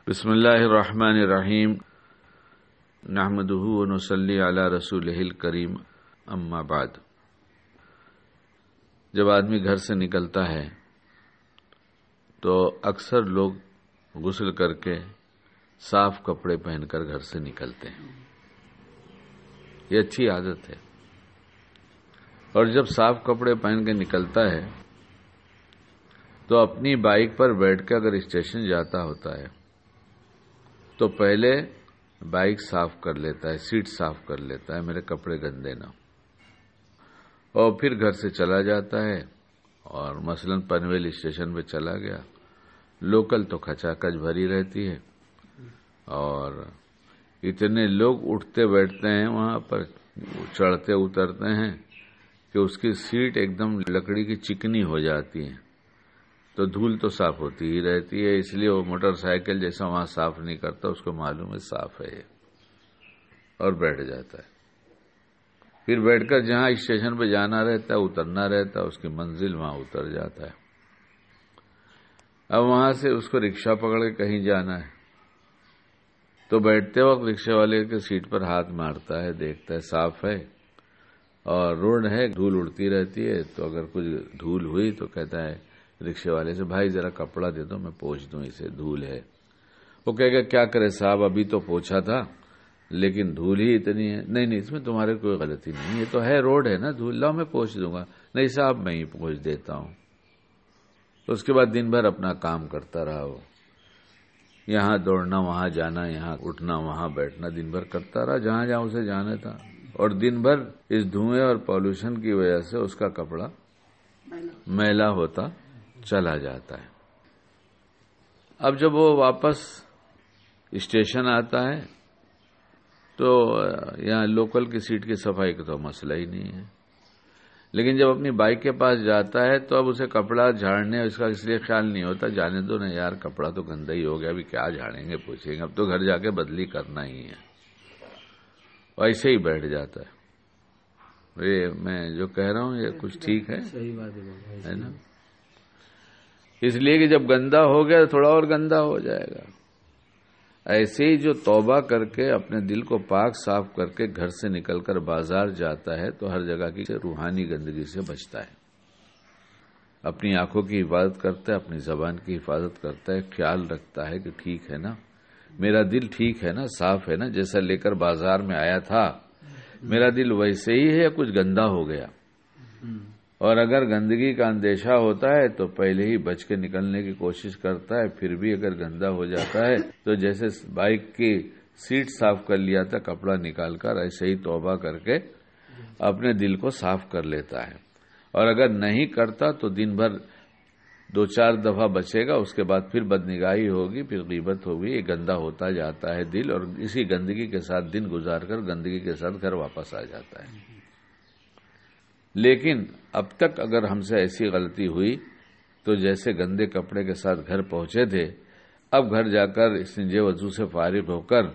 بسم اللہ الرحمن الرحیم نحمدہ ونصلی علی رسولہ الکریم اما بعد۔ جب آدمی گھر سے نکلتا ہے تو اکثر لوگ غسل کر کے صاف کپڑے پہن کر گھر سے نکلتے ہیں۔ یہ اچھی عادت ہے، اور جب صاف کپڑے پہن کے نکلتا ہے تو اپنی بائک پر بیٹھ کے اگر اسٹیشن جاتا ہوتا ہے تو پہلے بائک صاف کر لیتا ہے، سیٹ صاف کر لیتا ہے، میرے کپڑے گندے نہ، اور پھر گھر سے چلا جاتا ہے اور مثلا پنویل اسٹیشن پہ چلا گیا۔ لوکل تو کھچا کچ بھری رہتی ہے اور اتنے لوگ اٹھتے بیٹھتے ہیں وہاں پر، چڑھتے اترتے ہیں کہ اس کی سیٹ ایک دم لکڑی کی چکنی ہو جاتی ہے، تو دھول تو صاف ہوتی ہی رہتی ہے، اس لیے وہ موٹر سائیکل جیسا وہاں صاف نہیں کرتا، اس کو معلوم ہے صاف ہے اور بیٹھ جاتا ہے۔ پھر بیٹھ کر جہاں اسٹیشن پہ جانا رہتا ہے، اترنا رہتا ہے، اس کی منزل وہاں اتر جاتا ہے۔ اب وہاں سے اس کو رکشہ پکڑ کے کہیں جانا ہے تو بیٹھتے وقت رکشے والے کے سیٹ پر ہاتھ مارتا ہے، دیکھتا ہے صاف ہے اور روڈ ہے، دھول اڑتی رہتی ہے، تو اگر کچھ دھول ہوئی تو کہتا ہے رکشے والے سے، بھائی ذرا کپڑا دے دو میں پوچھ دوں، اسے دھول ہے۔ وہ کہے گا کیا کرے صاحب، ابھی تو پوچھا تھا لیکن دھول ہی اتنی ہے۔ نہیں اس میں تمہارے کوئی غلطی نہیں، یہ تو ہے روڈ ہے نا، دھول لاؤ میں پوچھ دوں گا۔ نہیں صاحب میں ہی پوچھ دیتا ہوں۔ اس کے بعد دن بھر اپنا کام کرتا رہا، وہ یہاں دوڑنا، وہاں جانا، یہاں اٹھنا، وہاں بیٹھنا، دن بھر کرتا رہا جہاں جہاں اسے جانا تھا، اور دن بھر اس دھوئیں اور پالوشن کی وجہ سے اس کا کپڑا میلا ہوتا چلا جاتا ہے۔ اب جب وہ واپس اسٹیشن آتا ہے تو یہاں لوکل کی سیٹ کی صفائی کا تو مسئلہ ہی نہیں ہے، لیکن جب اپنی بائک کے پاس جاتا ہے تو اب اسے کپڑا جھاڑنے اس کا اس لیے خیال نہیں ہوتا، جانے دو نا یار، کپڑا تو گندا ہی ہو گیا، ابھی کیا جھاڑیں گے پوچھیں گے، اب تو گھر جا کے بدلی کرنا ہی ہے، اور ایسے ہی بیٹھ جاتا ہے۔ یہ میں جو کہہ رہا ہوں یہ کچھ ٹھیک ہے؟ صحیح بات ہے نا؟ اس لیے کہ جب گندا ہو گیا تو تھوڑا اور گندا ہو جائے گا۔ ایسے ہی جو توبہ کر کے اپنے دل کو پاک صاف کر کے گھر سے نکل کر بازار جاتا ہے تو ہر جگہ کی روحانی گندگی سے بچتا ہے، اپنی آنکھوں کی حفاظت کرتا ہے، اپنی زبان کی حفاظت کرتا ہے، خیال رکھتا ہے کہ ٹھیک ہے نا، میرا دل ٹھیک ہے نا، صاف ہے نا، جیسا لے کر بازار میں آیا تھا میرا دل ویسے ہی ہے یا کچھ گندا ہو گیا؟ اور اگر گندگی کا اندیشہ ہوتا ہے تو پہلے ہی بچ کے نکلنے کی کوشش کرتا ہے، پھر بھی اگر گندا ہو جاتا ہے تو جیسے بائک کی سیٹ صاف کر لیا تھا کپڑا نکال کر، ایسے ہی توبہ کر کے اپنے دل کو صاف کر لیتا ہے، اور اگر نہیں کرتا تو دن بھر 2-4 دفعہ بچے گا، اس کے بعد پھر بدنگاہی ہوگی، پھر غیبت ہوگی، یہ گندا ہوتا جاتا ہے دل، اور اسی گندگی کے ساتھ دن گزار کر گندگی کے ساتھ گھر واپس آ جاتا ہے۔ لیکن اب تک اگر ہم سے ایسی غلطی ہوئی تو جیسے گندے کپڑے کے ساتھ گھر پہنچے تھے، اب گھر جا کر استنجے وضو سے فارغ ہو کر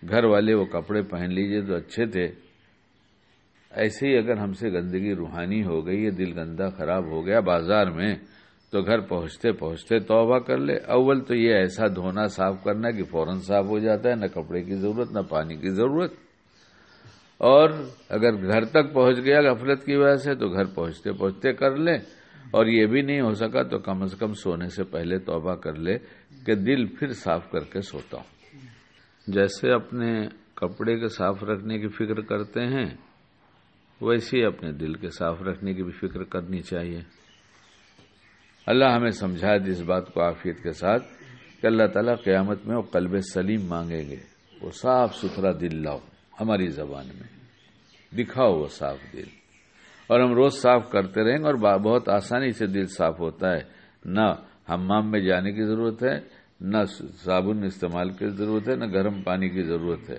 گھر والے وہ کپڑے پہن لیجئے تو اچھے تھے، ایسے ہی اگر ہم سے گندگی روحانی ہو گئی ہے، دل گندا خراب ہو گیا بازار میں، تو گھر پہنچتے پہنچتے توبہ کر لے۔ اول تو یہ ایسا دھونا صاف کرنا کہ فوراً صاف ہو جاتا ہے، نہ کپڑے کی ضرورت نہ پانی کی ضرورت، اور اگر گھر تک پہنچ گیا غفلت کی وجہ سے تو گھر پہنچتے پہنچتے کر لے، اور یہ بھی نہیں ہو سکا تو کم از کم سونے سے پہلے توبہ کر لے کہ دل پھر صاف کر کے سوتا ہوں۔ جیسے اپنے کپڑے کے صاف رکھنے کی فکر کرتے ہیں ویسے ہی اپنے دل کے صاف رکھنے کی بھی فکر کرنی چاہیے۔ اللہ ہمیں سمجھا دی اس بات کو عافیت کے ساتھ کہ اللہ تعالیٰ قیامت میں وہ قلب سلیم مانگیں گے، وہ صاف ستھرا دل لاؤ، ہماری زبان میں دکھاؤ وہ صاف دل، اور ہم روز صاف کرتے رہیں گے، اور بہت آسانی سے دل صاف ہوتا ہے، نہ حمام میں جانے کی ضرورت ہے، نہ صابن استعمال کی ضرورت ہے، نہ گرم پانی کی ضرورت ہے۔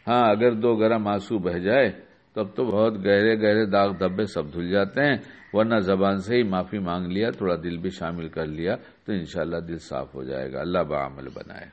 ہاں اگر 2 گرم آنسو بہہ جائے تو اب تو بہت گہرے گہرے داغ دھبے سب دھل جاتے ہیں، ورنہ زبان سے ہی معافی مانگ لیا، تھوڑا دل بھی شامل کر لیا تو انشاءاللہ دل صاف ہو جائے گا۔ اللہ بعمل بنائے۔